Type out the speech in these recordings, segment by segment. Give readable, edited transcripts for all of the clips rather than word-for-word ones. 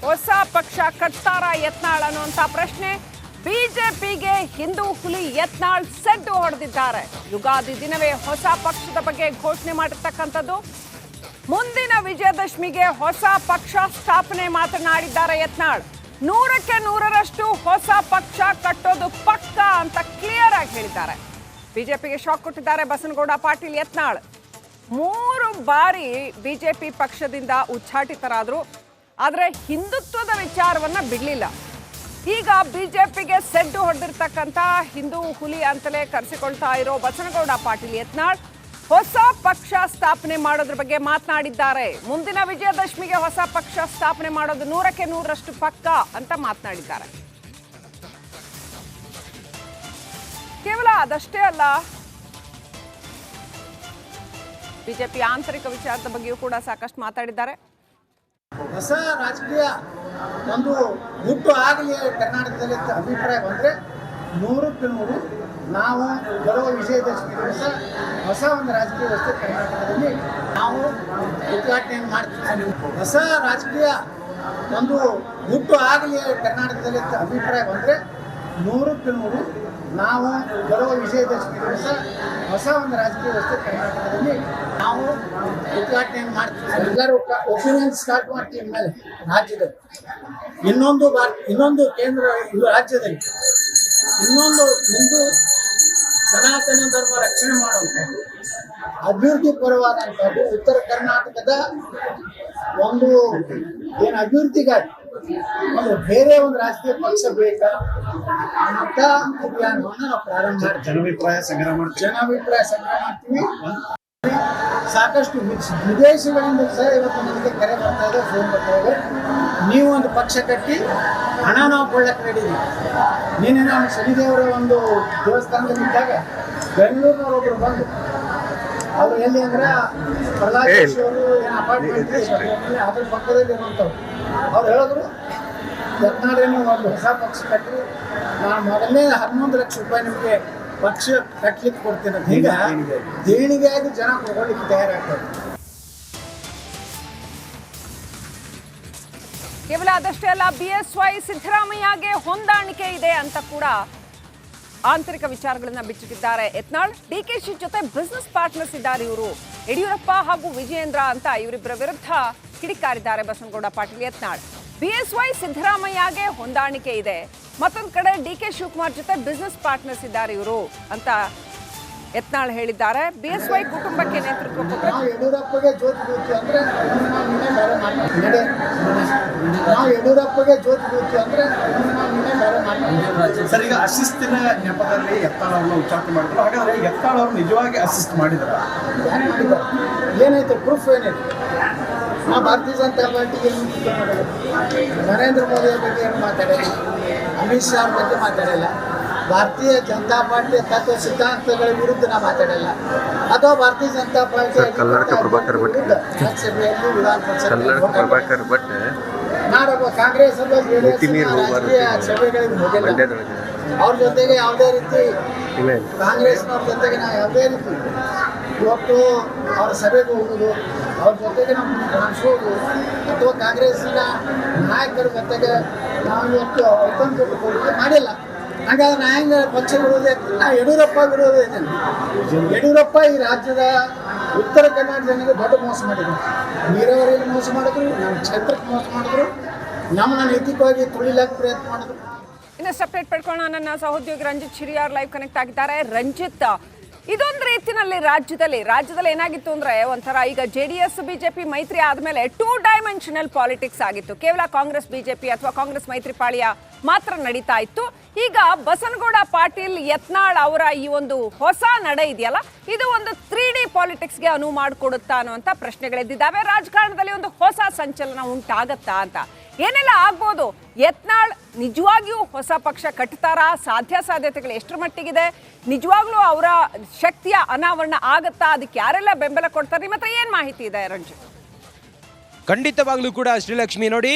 ಹೊಸ ಪಕ್ಷ ಕಟ್ತಾರಾ ಯತ್ನಾಳ್ ಅನ್ನುವಂತ ಪ್ರಶ್ನೆ. ಬಿಜೆಪಿಗೆ ಹಿಂದೂ ಹುಲಿ ಯತ್ನಾಳ್ ಸೆಡ್ಡು ಹೊಡೆದಿದ್ದಾರೆ. ಯುಗಾದಿ ದಿನವೇ ಹೊಸ ಪಕ್ಷದ ಬಗ್ಗೆ ಘೋಷಣೆ ಮಾಡಿರ್ತಕ್ಕಂಥದ್ದು. ಮುಂದಿನ ವಿಜಯದಶಮಿಗೆ ಹೊಸ ಪಕ್ಷ ಸ್ಥಾಪನೆ ಮಾತನಾಡಿದ್ದಾರೆ ಯತ್ನಾಳ್. 100ಕ್ಕೆ 100ರಷ್ಟು ಹೊಸ ಪಕ್ಷ ಕಟ್ಟೋದು ಪಕ್ಕ ಅಂತ ಕ್ಲಿಯರ್ ಆಗಿ ಹೇಳಿದ್ದಾರೆ. ಬಿಜೆಪಿಗೆ ಶಾಕ್ ಕೊಟ್ಟಿದ್ದಾರೆ ಬಸನಗೌಡ ಪಾಟೀಲ್ ಯತ್ನಾಳ್. 3 ಬಾರಿ ಬಿಜೆಪಿ ಪಕ್ಷದಿಂದ ಉಚ್ಚಾಟಿತರಾದ್ರು, ಆದರೆ ಹಿಂದುತ್ವದ ವಿಚಾರವನ್ನ ಬಿಡಲಿಲ್ಲ. ಈಗ ಬಿಜೆಪಿಗೆ ಸೆಡ್ಡು ಹೊಡೆದಿರ್ತಕ್ಕಂಥ ಹಿಂದೂ ಹುಲಿ ಅಂತಲೇ ಕರೆಸಿಕೊಳ್ತಾ ಇರೋ ಬಸನಗೌಡ ಪಾಟೀಲ್ ಯತ್ನಾಳ್ ಹೊಸ ಪಕ್ಷ ಸ್ಥಾಪನೆ ಮಾಡೋದ್ರ ಬಗ್ಗೆ ಮಾತನಾಡಿದ್ದಾರೆ. ಮುಂದಿನ ವಿಜಯದಶಮಿಗೆ ಹೊಸ ಪಕ್ಷ ಸ್ಥಾಪನೆ ಮಾಡೋದು 100ಕ್ಕೆ 100ರಷ್ಟು ಪಕ್ಕ ಅಂತ ಮಾತನಾಡಿದ್ದಾರೆ. ಕೇವಲ ಅದಷ್ಟೇ ಅಲ್ಲ, ಬಿಜೆಪಿ ಆಂತರಿಕ ವಿಚಾರದ ಬಗ್ಗೆಯೂ ಕೂಡ ಸಾಕಷ್ಟು ಮಾತಾಡಿದ್ದಾರೆ. ಹೊಸ ರಾಜಕೀಯ ಒಂದು ಹುಟ್ಟು ಆಗಲಿ ಕರ್ನಾಟಕದಲ್ಲಿ ಅಭಿಪ್ರಾಯ ಬಂದರೆ 100ಕ್ಕೆ 100 ನಾವು ಬರುವ ವಿಜಯದಶಮಿ ದಿವಸ ಹೊಸ ಒಂದು ರಾಜಕೀಯ ವ್ಯವಸ್ಥೆ ಕರ್ನಾಟಕದಲ್ಲಿ ನಾವು ಉದ್ಘಾಟನೆಯನ್ನು ಮಾಡ್ತೀವಿ. ಹೊಸ ರಾಜಕೀಯ ಒಂದು ಹುಟ್ಟು ಆಗಲಿ ಕರ್ನಾಟಕದಲ್ಲಿ ಅಭಿಪ್ರಾಯ ಬಂದರೆ 100ಕ್ಕೆ 100 ನಾವು ಬರುವ ವಿಜಯದಶಮಿ ದಿವಸ ಹೊಸ ಒಂದು ರಾಜಕೀಯ ವ್ಯವಸ್ಥೆ ಕರ್ನಾಟಕದಲ್ಲಿ ನಾವು ಉದ್ಘಾಟನೆಯನ್ನು ಮಾಡ್ತೀವಿ. ಎಲ್ಲರೂ ಒಪಿನಿಯನ್ ಸ್ಟಾರ್ಟ್ ಮಾಡ್ತೀವಿ ಮೇಲೆ ರಾಜ್ಯದಲ್ಲಿ ಇನ್ನೊಂದು ಕೇಂದ್ರ ಇದು ರಾಜ್ಯದಲ್ಲಿ ಇನ್ನೊಂದು ಹಿಂದೂ ಸನಾತನ ಧರ್ಮ ರಕ್ಷಣೆ ಮಾಡುವಂಥದ್ದು ಅಭಿವೃದ್ಧಿ ಪರವಾದಂಥದ್ದು ಉತ್ತರ ಕರ್ನಾಟಕದ ಒಂದು ಏನು ಅಭಿವೃದ್ಧಿಗಾಗಿ ಒಂದು ಬೇರೆ ಒಂದು ರಾಜಕೀಯ ಪಕ್ಷ ಬೇಕಾ ಅಂತ ಅಭಿಯಾನವನ್ನು ನಾವು ಪ್ರಾರಂಭ ಮಾಡ್ತೀವಿ. ಜನಾಭಿಪ್ರಾಯ ಸಂಗ್ರಹ ಮಾಡ್ತೀವಿ. ಸಾಕಷ್ಟು ವಿದೇಶಗಳಿಂದ ಸಹ ಇವತ್ತು ನನಗೆ ಕರೆ ಬರ್ತಾ ಇದೆ, ಫೋನ್ ಬರ್ತಾ ಇದೆ. ನೀವು ಒಂದು ಪಕ್ಷ ಕಟ್ಟಿ ಹಣ ನಾವು ಕೊಳ್ಳಕ್ಕೆ ರೆಡಿದ್ದೀವಿ. ನಿನ್ನೆ ನಾನು ಶನಿದೇವರ ಒಂದು ದೇವಸ್ಥಾನದಲ್ಲಿದ್ದಾಗ ಬೆಂಗಳೂರಿನವರೊಬ್ಬರು ಬಂದು ಅವರು ಎಲ್ಲಿ ಅಂದ್ರೆ ಪ್ರಹ್ಲಾದ್ ಜೋಶಿ ಅವರು ಏನು ಅಪಾರ್ಟ್ಮೆಂಟ್ ಅದ್ರ ಪಕ್ಕದಲ್ಲಿ ಇರುವಂಥವ್ರು. ಅವ್ರು ಹೇಳಿದ್ರು, ಯತ್ನಾಳ್ ನೀವು ಒಂದು ಹೊಸ ಪಕ್ಷ ಕಟ್ಟಿ ನಾನು ಮೊದಲನೇ 11 ಲಕ್ಷ ರೂಪಾಯಿ ನಿಮಗೆ ಪಕ್ಷ ಕಟ್ಲಿಕ್ಕೆ ಕೊಡ್ತೇನೆ. ಈಗ ದೇಣಿಗೆಯಾಗಿ ಜನ ಕೊಡಲಿಕ್ಕೆ ತಯಾರಾಗ್ತಾರೆ. ಕೇವಲ ಅದಷ್ಟೇ ಅಲ್ಲ, ಬಿಎಸ್ವೈ ಸಿದ್ದರಾಮಯ್ಯಗೆ ಹೊಂದಾಣಿಕೆ ಇದೆ ಅಂತ ಕೂಡ ಆಂತರಿಕ ವಿಚಾರಗಳನ್ನ ಬಿಚ್ಚಿಟ್ಟಿದ್ದಾರೆ ಯತ್ನಾಳ್. ಡಿಕೆಶಿ ಜೊತೆ ಬಿಸ್ನೆಸ್ ಪಾರ್ಟ್ನರ್ಸ್ ಇದ್ದಾರೆ ಇವರು. ಯಡಿಯೂರಪ್ಪ ಹಾಗೂ ವಿಜಯೇಂದ್ರ ಅಂತ ಇವರಿಬ್ಬರ ವಿರುದ್ಧ ಕಿಡಿಕಾರಿದ್ದಾರೆ ಬಸನಗೌಡ ಪಾಟೀಲ್ ಯತ್ನಾಳ್. ಬಿಎಸ್ವೈ ಸಿದ್ದರಾಮಯ್ಯಗೆ ಹೊಂದಾಣಿಕೆ ಇದೆ, ಮತ್ತೊಂದು ಕಡೆ ಡಿಕೆ ಶಿವಕುಮಾರ್ ಜೊತೆ ಬಿಸ್ನೆಸ್ ಪಾರ್ಟ್ನರ್ಸ್ ಇದ್ದಾರೆ ಇವರು ಅಂತ ಯತ್ನಾಳ್ ಹೇಳಿದ್ದಾರೆ. ಬಿಎಸ್ವೈ ಕುಟುಂಬಕ್ಕೆ ನೇತೃತ್ವ ಕೊಟ್ಟರೆ ಯಡಿಯೂರಪ್ಪಗೆ ಜ್ಯೋತಿ ಬೀಳ್ತಿ ಅಂದ್ರೆ ನಾವು ಯಡಿಯೂರಪ್ಪಗೆ ಜ್ಯೋತಿ ಬೀಳ್ತಿ ಅಂದ್ರೆ ಸರ್, ಈಗ ಅಸಿಸ್ತಿನ ನೆಪದಲ್ಲಿ ಯತ್ನಾಳ್ ಅವ್ರನ್ನ ಉಚ್ಚಾರಣೆ ಮಾಡಿದ್ರು. ಹಾಗಾದ್ರೆ ಯತ್ನಾಳ್ ಅವ್ರು ನಿಜವಾಗಿ ಅಸಿಸ್ಟ್ ಮಾಡಿದಾರ? ಏನೈತೆ ಪ್ರೂಫ್ ಏನೈತೆ? ನಾವು ಭಾರತೀಯ ಜನತಾ ಪಾರ್ಟಿಗೆ ನರೇಂದ್ರ ಮೋದಿಯ ಬಗ್ಗೆ ಏನು ಮಾತಾಡಿಲ್ಲ, ಅಮಿತ್ ಶಾ ಅವ್ರ ಬಗ್ಗೆ ಮಾತಾಡಿಲ್ಲ, ಭಾರತೀಯ ಜನತಾ ಪಾರ್ಟಿಯ ತತ್ವ ಸಿದ್ಧಾಂತಗಳ ವಿರುದ್ಧ ನಾವು ಮಾತಾಡಿಲ್ಲ, ಅಥವಾ ಭಾರತೀಯ ಜನತಾ ಪಾರ್ಟಿ ಲೋಕಸಭೆಯಲ್ಲಿ ವಿಧಾನ ಪರಿಷತ್ ನಾಡೊಬ್ಬ ಕಾಂಗ್ರೆಸ್ ರಾಜಕೀಯ ಸಭೆಗಳಿಗೆ ಹೋಗಿಲ್ಲ. ಅವ್ರ ಜೊತೆಗೆ ಯಾವುದೇ ರೀತಿ ಕಾಂಗ್ರೆಸ್ನವ್ರ ಜೊತೆಗೆ ನಾವು ಯಾವುದೇ ರೀತಿ ಇವತ್ತು ಅವ್ರ ಸಭೆಗೆ ಹೋಗೋದು, ಅವ್ರ ಜೊತೆಗೆ ನಾವು ಕಾಣಿಸೋದು, ಅಥವಾ ಕಾಂಗ್ರೆಸ್ಸಿನ ನಾಯಕರ ಜೊತೆಗೆ ನಾವು ಇವತ್ತು ಔತಣ ಮಾಡಿಲ್ಲ. ಹಾಗಾದ್ರೆ ನಾ ಹೆಂಗೆ ಪಕ್ಷ ವಿರೋಧಿ ಆಗ್ತದೆ? ನಾ ಯಡಿಯೂರಪ್ಪ ವಿರೋಧ ಇದ್ದೇನೆ. ಯಡಿಯೂರಪ್ಪ ಈ ರಾಜ್ಯದ ಉತ್ತರ ಕರ್ನಾಟಕ ಜನರಿಗೆ ದೊಡ್ಡ ಮೋಸ ಮಾಡಿದ್ರು. ನೀರಾವರಿಯಲ್ಲಿ ಮೋಸ ಮಾಡಿದ್ರು, ನಮ್ಮ ಕ್ಷೇತ್ರಕ್ಕೆ ಮೋಸ ಮಾಡಿದ್ರು, ನಮ್ಮನ್ನ ನೈತಿಕವಾಗಿ ತುಳಿಲಾಕ ಪ್ರಯತ್ನ ಮಾಡಿದ್ರು. ಇನ್ನು ಸಪ್ರೇಟ್ ಪಡ್ಕೊಳ್ಳೋಣ. ನನ್ನ ಸಹೋದ್ಯೋಗಿ ರಂಜಿತ್ ಶಿರಿಯಾರ್ ಲೈವ್ ಕನೆಕ್ಟ್ ಆಗಿದ್ದಾರೆ. ರಂಜಿತ್, ಇದೊಂದು ರೀತಿಯಲ್ಲಿ ರಾಜ್ಯದಲ್ಲಿ ಏನಾಗಿತ್ತು ಅಂದ್ರೆ ಒಂಥರ ಈಗ JDS ಬಿಜೆಪಿ ಮೈತ್ರಿ ಆದ್ಮೇಲೆ 2 ಡೈಮೆನ್ಷನಲ್ ಪಾಲಿಟಿಕ್ಸ್ ಆಗಿತ್ತು. ಕೇವಲ ಕಾಂಗ್ರೆಸ್ ಬಿಜೆಪಿ ಅಥವಾ ಕಾಂಗ್ರೆಸ್ ಮೈತ್ರಿ ಪಾಳ್ಯ ಮಾತ್ರ ನಡೀತಾ ಇತ್ತು. ಈಗ ಬಸನಗೌಡ ಪಾಟೀಲ್ ಯತ್ನಾಳ್ ಅವರ ಈ ಒಂದು ಹೊಸ ನಡೆ ಇದೆಯಲ್ಲ, ಇದು ಒಂದು 3D ಪಾಲಿಟಿಕ್ಸ್ಗೆ ಅನುವು ಮಾಡಿಕೊಡುತ್ತಾ ಅನ್ನುವಂಥ ಪ್ರಶ್ನೆಗಳೆದ್ದಿದ್ದಾವೆ. ರಾಜಕಾರಣದಲ್ಲಿ ಒಂದು ಹೊಸ ಸಂಚಲನ ಉಂಟಾಗತ್ತಾ ಅಂತ ಏನೆಲ್ಲ ಆಗ್ಬೋದು? ಯತ್ನಾಳ್ ನಿಜವಾಗಿಯೂ ಹೊಸ ಪಕ್ಷ ಕಟ್ತಾರಾ? ಸಾಧ್ಯತೆಗಳು ಎಷ್ಟರ ಮಟ್ಟಿಗಿದೆ? ನಿಜವಾಗ್ಲೂ ಅವರ ಶಕ್ತಿಯ ಅನಾವರಣ ಆಗತ್ತಾ? ಅದಕ್ಕೆ ಯಾರೆಲ್ಲ ಬೆಂಬಲ ಕೊಡ್ತಾರೆ? ಮತ್ತೆ ಏನ್ ಮಾಹಿತಿ ಇದೆ ರಂಜಿತ್? ಖಂಡಿತವಾಗ್ಲೂ ಕೂಡ ಶ್ರೀಲಕ್ಷ್ಮಿ, ನೋಡಿ,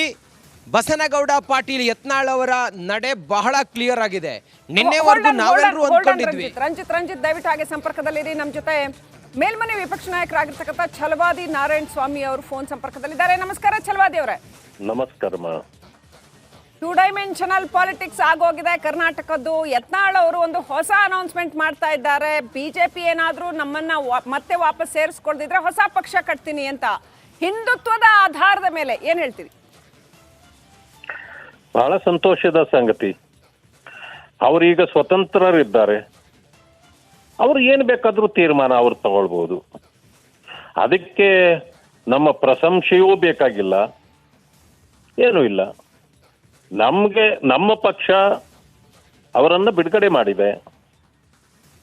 ಬಸನಗೌಡ ಪಾಟೀಲ್ ಯತ್ನಾಳ್ ಅವರ ನಡೆ ಬಹಳ ಕ್ಲಿಯರ್ ಆಗಿದೆ. ನಿನ್ನೆವರೆಗೂ ನಾವೆಲ್ಲರೂ ಅಂದ್ಕೊಂಡಿದ್ವಿ. ರಂಜಿತ್ ದಯವಿಟ್ಟು ಹಾಗೆ ಸಂಪರ್ಕದಲ್ಲಿರಿ. ನಮ್ಮ ಜೊತೆ ಮೇಲ್ಮನೆ ವಿಪಕ್ಷ ನಾಯಕರಾಗಿರ್ತಕ್ಕಂಥ ಛಲವಾದಿ ನಾರಾಯಣ ಸ್ವಾಮಿ ಅವರು ಫೋನ್ ಸಂಪರ್ಕದಲ್ಲಿದ್ದಾರೆ. ನಮಸ್ಕಾರ ಛಲವಾದಿ ಅವರೇ. ನಮಸ್ಕಾರ. ಟೂ ಡೈಮೆನ್ಷನಲ್ ಪಾಲಿಟಿಕ್ಸ್ ಆಗೋಗಿದೆ ಕರ್ನಾಟಕದ್ದು. ಯತ್ನಾಳ್ ಅವರು ಒಂದು ಹೊಸ ಅನೌನ್ಸ್ಮೆಂಟ್ ಮಾಡ್ತಾ ಇದ್ದಾರೆ. ಬಿಜೆಪಿ ಏನಾದರೂ ನಮ್ಮನ್ನ ಮತ್ತೆ ವಾಪಸ್ ಸೇರಿಸ್ಕೊಳ್ದಿದ್ರೆ ಹೊಸ ಪಕ್ಷ ಕಟ್ತೀನಿ ಅಂತ. ಹಿಂದುತ್ವದ ಆಧಾರದ ಮೇಲೆ ಏನ್ ಹೇಳ್ತೀರಿ? ಬಹಳ ಸಂತೋಷದ ಸಂಗತಿ. ಅವರೀಗ ಸ್ವತಂತ್ರರಿದ್ದಾರೆ. ಅವರು ಏನು ಬೇಕಾದ್ರೂ ತೀರ್ಮಾನ ಅವ್ರು ತಗೊಳ್ಬಹುದು. ಅದಕ್ಕೆ ನಮ್ಮ ಪ್ರಶಂಸೆಯೂ ಬೇಕಾಗಿಲ್ಲ, ಏನೂ ಇಲ್ಲ. ನಮ್ಮ ಪಕ್ಷ ಅವರನ್ನ ಬಿಡುಗಡೆ ಮಾಡಿದೆ.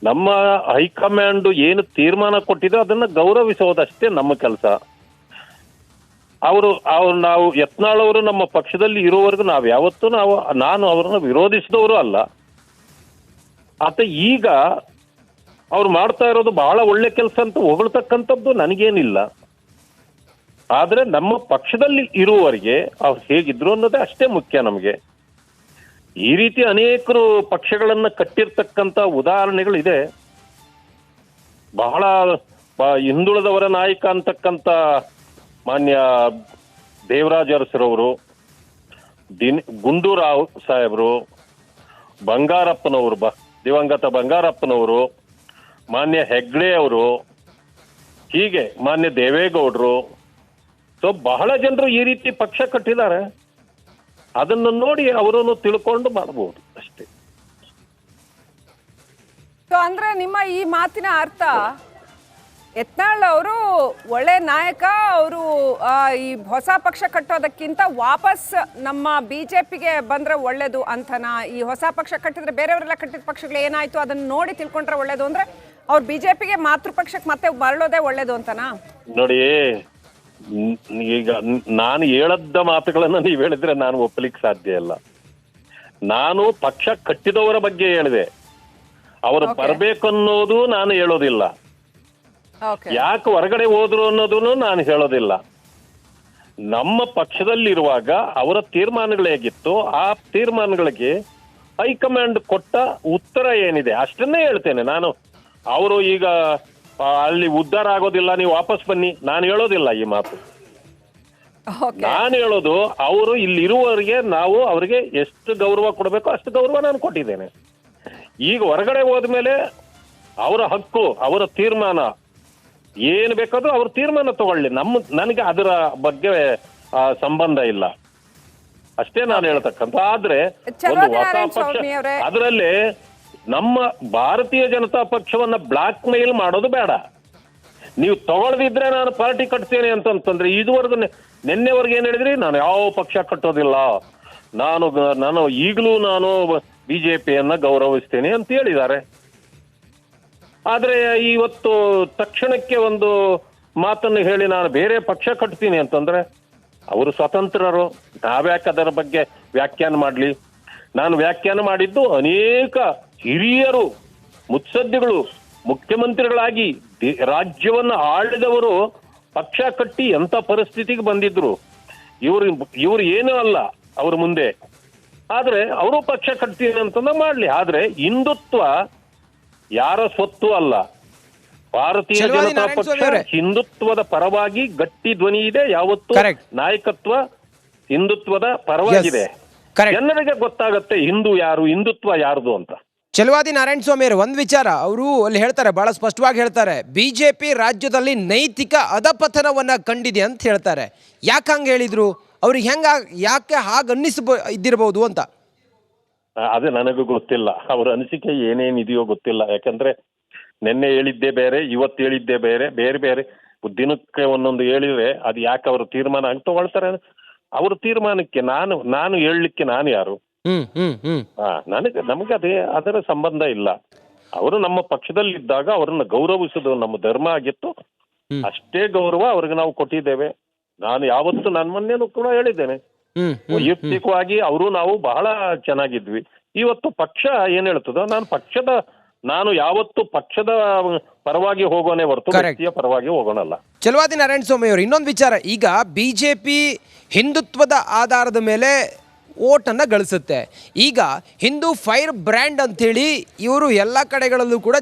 ನಮ್ಮ ಹೈಕಮಾಂಡ್ ಏನು ತೀರ್ಮಾನ ಕೊಟ್ಟಿದೆ ಅದನ್ನ ಗೌರವಿಸೋದಷ್ಟೇ ನಮ್ಮ ಕೆಲಸ. ನಾವು ಯತ್ನಾಳ್ ಅವರು ನಮ್ಮ ಪಕ್ಷದಲ್ಲಿ ಇರುವವರೆಗೂ ನಾವು ಯಾವತ್ತೂ ನಾನು ಅವರನ್ನ ವಿರೋಧಿಸಿದವರು ಅಲ್ಲ. ಆತ ಈಗ ಅವ್ರು ಮಾಡ್ತಾ ಇರೋದು ಬಹಳ ಒಳ್ಳೆ ಕೆಲಸ ಅಂತ ಹೊಗಳ್ತಕ್ಕಂಥದ್ದು ನನಗೇನಿಲ್ಲ. ಆದ್ರೆ ನಮ್ಮ ಪಕ್ಷದಲ್ಲಿ ಇರುವವರಿಗೆ ಅವ್ರು ಹೇಗಿದ್ರು ಅನ್ನೋದೇ ಅಷ್ಟೇ ಮುಖ್ಯ ನಮಗೆ. ಈ ರೀತಿ ಅನೇಕರು ಪಕ್ಷಗಳನ್ನ ಕಟ್ಟಿರ್ತಕ್ಕಂಥ ಉದಾಹರಣೆಗಳಿದೆ. ಬಹಳ ಹಿಂದುಳಿದವರ ನಾಯಕ ಅಂತಕ್ಕಂಥ ಮಾನ್ಯ ದೇವರಾಜ್ ಅರಸರವರು, ಗುಂಡೂರಾವ್ ಸಾಹೇಬರು, ಬಂಗಾರಪ್ಪನವರು, ದಿವಂಗತ ಬಂಗಾರಪ್ಪನವರು, ಮಾನ್ಯ ಹೆಗ್ಡೆ ಅವರು, ಹೀಗೆ ಮಾನ್ಯ ದೇವೇಗೌಡರು, ಸೊ ಬಹಳ ಜನರು ಈ ರೀತಿ ಪಕ್ಷ ಕಟ್ಟಿದ್ದಾರೆ. ಅದನ್ನು ನೋಡಿ ಅವರನ್ನು ತಿಳ್ಕೊಂಡು ಮಾಡಬಹುದು ಅಷ್ಟೇ. ಸೊ ಅಂದ್ರೆ ನಿಮ್ಮ ಈ ಮಾತಿನ ಅರ್ಥ ಯತ್ನಾಳ್ ಅವರು ಒಳ್ಳೆ ನಾಯಕ, ಅವರು ಈ ಹೊಸ ಪಕ್ಷ ಕಟ್ಟೋದಕ್ಕಿಂತ ವಾಪಸ್ ನಮ್ಮ ಬಿಜೆಪಿಗೆ ಬಂದ್ರೆ ಒಳ್ಳೇದು ಅಂತನಾ? ಈ ಹೊಸ ಪಕ್ಷ ಕಟ್ಟಿದ್ರೆ ಬೇರೆಯವರೆಲ್ಲ ಕಟ್ಟಿದ ಪಕ್ಷಗಳು ಏನಾಯ್ತು ಅದನ್ನ ನೋಡಿ ತಿಳ್ಕೊಂಡ್ರೆ ಒಳ್ಳೇದು ಅಂದ್ರೆ ಅವ್ರು ಬಿಜೆಪಿಗೆ ಮಾತೃ ಪಕ್ಷಕ್ಕೆ ಮತ್ತೆ ಮರಳೋದೇ ಒಳ್ಳೇದು ಅಂತನಾ? ನೋಡಿ, ಈಗ ನಾನು ಹೇಳದ್ದ ಮಾತುಗಳನ್ನ ನೀವು ಹೇಳಿದ್ರೆ ನಾನು ಒಪ್ಪಲಿಕ್ಕೆ ಸಾಧ್ಯ ಇಲ್ಲ. ನಾನು ಪಕ್ಷ ಕಟ್ಟಿದವರ ಬಗ್ಗೆ ಹೇಳಿದೆ. ಅವರು ಬರ್ಬೇಕನ್ನೋದು ನಾನು ಹೇಳೋದಿಲ್ಲ. ಯಾಕೆ ಹೊರಗಡೆ ಹೋದ್ರು ಅನ್ನೋದನ್ನು ನಾನು ಹೇಳೋದಿಲ್ಲ. ನಮ್ಮ ಪಕ್ಷದಲ್ಲಿರುವಾಗ ಅವರ ತೀರ್ಮಾನಗಳು ಹೇಗಿತ್ತು, ಆ ತೀರ್ಮಾನಗಳಿಗೆ ಹೈಕಮಾಂಡ್ ಕೊಟ್ಟ ಉತ್ತರ ಏನಿದೆ ಅಷ್ಟನ್ನೇ ಹೇಳ್ತೇನೆ ನಾನು. ಅವರು ಈಗ ಅಲ್ಲಿ ಉದ್ಧಾರ ಆಗೋದಿಲ್ಲ, ನೀವು ವಾಪಸ್ ಬನ್ನಿ, ನಾನು ಹೇಳೋದಿಲ್ಲ ಈ ಮಾತು. ನಾನು ಹೇಳೋದು ಅವರು ಇಲ್ಲಿರುವವರಿಗೆ ನಾವು ಅವರಿಗೆ ಎಷ್ಟು ಗೌರವ ಕೊಡಬೇಕು ಅಷ್ಟು ಗೌರವ ನಾನು ಕೊಟ್ಟಿದ್ದೇನೆ. ಈಗ ಹೊರಗಡೆ ಹೋದ್ಮೇಲೆ ಅವರ ಹಕ್ಕು, ಅವರ ತೀರ್ಮಾನ, ಏನು ಬೇಕಾದ್ರೂ ಅವ್ರ ತೀರ್ಮಾನ ತಗೊಳ್ಳಿ. ನನಗೆ ಅದರ ಬಗ್ಗೆ ಸಂಬಂಧ ಇಲ್ಲ, ಅಷ್ಟೇ ನಾನು ಹೇಳ್ತಕ್ಕಂಥ. ಆದ್ರೆ ಒಂದು ಹೊಸ ಪಕ್ಷ, ಅದರಲ್ಲಿ ನಮ್ಮ ಭಾರತೀಯ ಜನತಾ ಪಕ್ಷವನ್ನ ಬ್ಲಾಕ್ ಮೇಲ್ ಮಾಡೋದು ಬೇಡ. ನೀವು ತಗೊಳ್ದಿದ್ರೆ ನಾನು ಪಾರ್ಟಿ ಕಟ್ತೇನೆ ಅಂತಂದ್ರೆ ಇದುವರೆಗೂ ನಿನ್ನೆವರೆಗೆ ಏನ್ ಹೇಳಿದ್ರಿ, ನಾನು ಯಾವ ಪಕ್ಷ ಕಟ್ಟೋದಿಲ್ಲ, ನಾನು ಈಗಲೂ ನಾನು ಬಿಜೆಪಿಯನ್ನ ಗೌರವಿಸ್ತೇನೆ ಅಂತ ಹೇಳಿದ್ದಾರೆ. ಆದ್ರೆ ಇವತ್ತು ತಕ್ಷಣಕ್ಕೆ ಒಂದು ಮಾತನ್ನು ಹೇಳಿ ನಾನು ಬೇರೆ ಪಕ್ಷ ಕಟ್ತೀನಿ ಅಂತಂದ್ರೆ ಅವರು ಸ್ವತಂತ್ರರು. ನಾವ್ಯಾಕೆ ಅದರ ಬಗ್ಗೆ ವ್ಯಾಖ್ಯಾನ ಮಾಡ್ಲಿ? ನಾನು ವ್ಯಾಖ್ಯಾನ ಮಾಡಿದ್ದು ಅನೇಕ ಹಿರಿಯರು, ಮುತ್ಸದ್ದಿಗಳು, ಮುಖ್ಯಮಂತ್ರಿಗಳಾಗಿ ರಾಜ್ಯವನ್ನ ಆಳಿದವರು ಪಕ್ಷ ಕಟ್ಟಿ ಎಂತ ಪರಿಸ್ಥಿತಿಗೆ ಬಂದಿದ್ರು. ಇವರು ಏನೂ ಅಲ್ಲ ಅವ್ರ ಮುಂದೆ. ಆದ್ರೆ ಅವರು ಪಕ್ಷ ಕಟ್ತೀನಿ ಅಂತಂದ ಮಾಡ್ಲಿ. ಆದ್ರೆ ಹಿಂದುತ್ವ ಯಾರ ಸ್ವತ್ತು ಅಲ್ಲ. ಭಾರತೀಯ ಜನತಾ ಪಕ್ಷ ಹಿಂದುತ್ವದ ಪರವಾಗಿ ಗಟ್ಟಿ ಧ್ವನಿ ಇದೆ. ಯಾವತ್ತು ನಾಯಕತ್ವ ಹಿಂದುತ್ವದ ಪರವಾಗಿದೆ. ಜನರಿಗೆ ಗೊತ್ತಾಗತ್ತೆ ಹಿಂದೂ ಯಾರು, ಹಿಂದುತ್ವ ಯಾರ್ದು ಅಂತ. ಚಲವಾದಿ ನಾರಾಯಣ ಸ್ವಾಮಿ ಅವರು ಒಂದ್ ವಿಚಾರ ಅವರು ಅಲ್ಲಿ ಹೇಳ್ತಾರೆ, ಬಹಳ ಸ್ಪಷ್ಟವಾಗಿ ಹೇಳ್ತಾರೆ, ಬಿಜೆಪಿ ರಾಜ್ಯದಲ್ಲಿ ನೈತಿಕ ಅಧಪತನವನ್ನ ಕಂಡಿದೆ ಅಂತ ಹೇಳ್ತಾರೆ. ಯಾಕೆ ಹಂಗ ಹೇಳಿದ್ರು? ಅವ್ರಿಗೆ ಯಾಕೆ ಹಾಗೆ ಇದ್ದಿರಬಹುದು ಅಂತ? ಅದೇ ನನಗೂ ಗೊತ್ತಿಲ್ಲ. ಅವ್ರ ಅನಿಸಿಕೆ ಏನೇನಿದೆಯೋ ಗೊತ್ತಿಲ್ಲ. ಯಾಕಂದ್ರೆ ನಿನ್ನೆ ಹೇಳಿದ್ದೇ ಬೇರೆ, ಇವತ್ತು ಹೇಳಿದ್ದೇ ಬೇರೆ, ಬೇರೆ ಬೇರೆ ದಿನಕ್ಕೆ ಒಂದೊಂದು ಹೇಳಿದ್ರೆ ಅದು ಯಾಕೆ ಅವರು ತೀರ್ಮಾನ ಅಂತ ತಗೊಳ್ತಾರೆ. ಅವ್ರ ತೀರ್ಮಾನಕ್ಕೆ ನಾನು ಹೇಳಲಿಕ್ಕೆ ನಾನು ಯಾರು? ನಮಗೆ ಅದರ ಸಂಬಂಧ ಇಲ್ಲ. ಅವರು ನಮ್ಮ ಪಕ್ಷದಲ್ಲಿದ್ದಾಗ ಅವರನ್ನ ಗೌರವಿಸೋದು ನಮ್ಮ ಧರ್ಮ ಆಗಿತ್ತು. ಅಷ್ಟೇ ಗೌರವ ಅವ್ರಿಗೆ ನಾವು ಕೊಟ್ಟಿದ್ದೇವೆ. ನಾನು ಯಾವತ್ತು ನನ್ನ ಮೊನ್ನೆನೂ ಕೂಡ ಹೇಳಿದ್ದೇನೆ, ವೈಯಕ್ತಿಕವಾಗಿ ಅವರು ನಾವು ಬಹಳ ಚೆನ್ನಾಗಿದ್ವಿ. ಇವತ್ತು ಪಕ್ಷ ಏನ್ ಹೇಳ್ತದೋ ನಾನು ಯಾವತ್ತು ಪಕ್ಷದ ಪರವಾಗಿ ಹೋಗೋನೆ ಹೊರತು ವ್ಯಕ್ತಿಯ ಪರವಾಗಿ ಹೋಗೋಣಲ್ಲ. ಚಲವಾದಿ ನಾರಾಯಣ ಸ್ವಾಮಿ ಅವರು ಇನ್ನೊಂದು ವಿಚಾರ, ಈಗ ಬಿಜೆಪಿ ಹಿಂದುತ್ವದ ಆಧಾರದ ಮೇಲೆ ಓಟನ್ನ ಗಳಿಸುತ್ತೆ. ಈಗ ಹಿಂದೂ ಫೈರ್ ಬ್ರ್ಯಾಂಡ್ ಅಂತೇಳಿ ಇವರು ಎಲ್ಲ ಕಡೆಗಳಲ್ಲೂ ಕೂಡ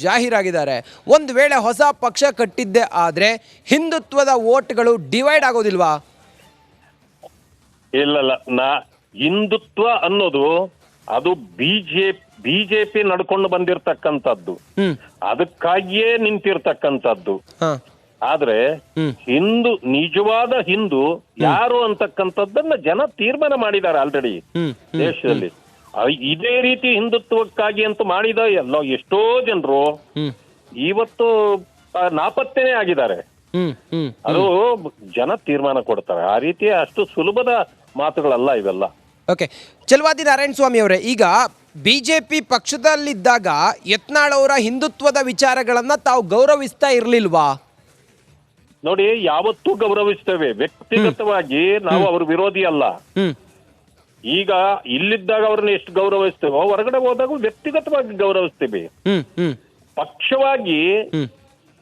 ಜಾಹೀರಾಗಿದ್ದಾರೆ. ಒಂದು ವೇಳೆ ಹೊಸ ಪಕ್ಷ ಕಟ್ಟಿದ್ದೆ ಆದ್ರೆ ಹಿಂದುತ್ವದ ಓಟ್ಗಳು ಡಿವೈಡ್ ಆಗೋದಿಲ್ವಾ? ಇಲ್ಲ, ಹಿಂದುತ್ವ ಅನ್ನೋದು ಅದು ಬಿಜೆಪಿ ನಡ್ಕೊಂಡು ಬಂದಿರತಕ್ಕಂಥದ್ದು, ಅದಕ್ಕಾಗಿಯೇ ನಿಂತಿರ್ತಕ್ಕಂಥದ್ದು. ಆದ್ರೆ ನಿಜವಾದ ಹಿಂದೂ ಯಾರು ಅಂತಕ್ಕಂಥದ್ದನ್ನ ಜನ ತೀರ್ಮಾನ ಮಾಡಿದ್ದಾರೆ ಆಲ್ರೆಡಿ ದೇಶದಲ್ಲಿ. ಇದೇ ರೀತಿ ಹಿಂದುತ್ವಕ್ಕಾಗಿ ಅಂತ ಮಾಡಿದ ಎಷ್ಟೋ ಜನರು ಇವತ್ತು ನಾಪತ್ತೆನೇ ಆಗಿದ್ದಾರೆ. ಅದು ಜನ ತೀರ್ಮಾನ ಕೊಡ್ತಾರೆ. ಆ ರೀತಿ ಅಷ್ಟು ಸುಲಭದ ಮಾತುಗಳಲ್ಲ ಇವೆಲ್ಲ. ಓಕೆ, ಚಲವಾದಿ ನಾರಾಯಣ ಸ್ವಾಮಿ ಅವರೇ, ಈಗ ಬಿಜೆಪಿ ಪಕ್ಷದಲ್ಲಿದ್ದಾಗ ಯತ್ನಾಳ್ ಅವರ ಹಿಂದುತ್ವದ ವಿಚಾರಗಳನ್ನ ತಾವು ಗೌರವಿಸ್ತಾ ಇರ್ಲಿಲ್ವಾ? ನೋಡಿ, ಯಾವತ್ತೂ ಗೌರವಿಸ್ತೇವೆ. ವ್ಯಕ್ತಿಗತವಾಗಿ ನಾವು ಅವ್ರ ವಿರೋಧಿ ಅಲ್ಲ. ಈಗ ಇಲ್ಲಿದ್ದಾಗ ಅವ್ರನ್ನ ಎಷ್ಟು ಗೌರವಿಸ್ತೇವೋ ಹೊರಗಡೆ ಹೋದಾಗ ವ್ಯಕ್ತಿಗತವಾಗಿ ಗೌರವಿಸ್ತೀವಿ. ಪಕ್ಷವಾಗಿ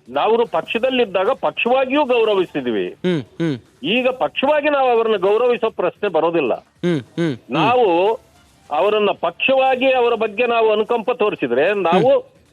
ನಾವು ಪಕ್ಷದಲ್ಲಿದ್ದಾಗ ಪಕ್ಷವಾಗಿಯೂ ಗೌರವಿಸ್ತಿದ್ವಿ. ಈಗ ಪಕ್ಷವಾಗಿ ನಾವು ಅವರನ್ನ ಗೌರವಿಸೋ ಪ್ರಶ್ನೆ ಬರೋದಿಲ್ಲ. ನಾವು ಅವರನ್ನ ಪಕ್ಷವಾಗಿ ಅವರ ಬಗ್ಗೆ ನಾವು ಅನುಕಂಪ ತೋರಿಸಿದ್ರೆ ನಾವು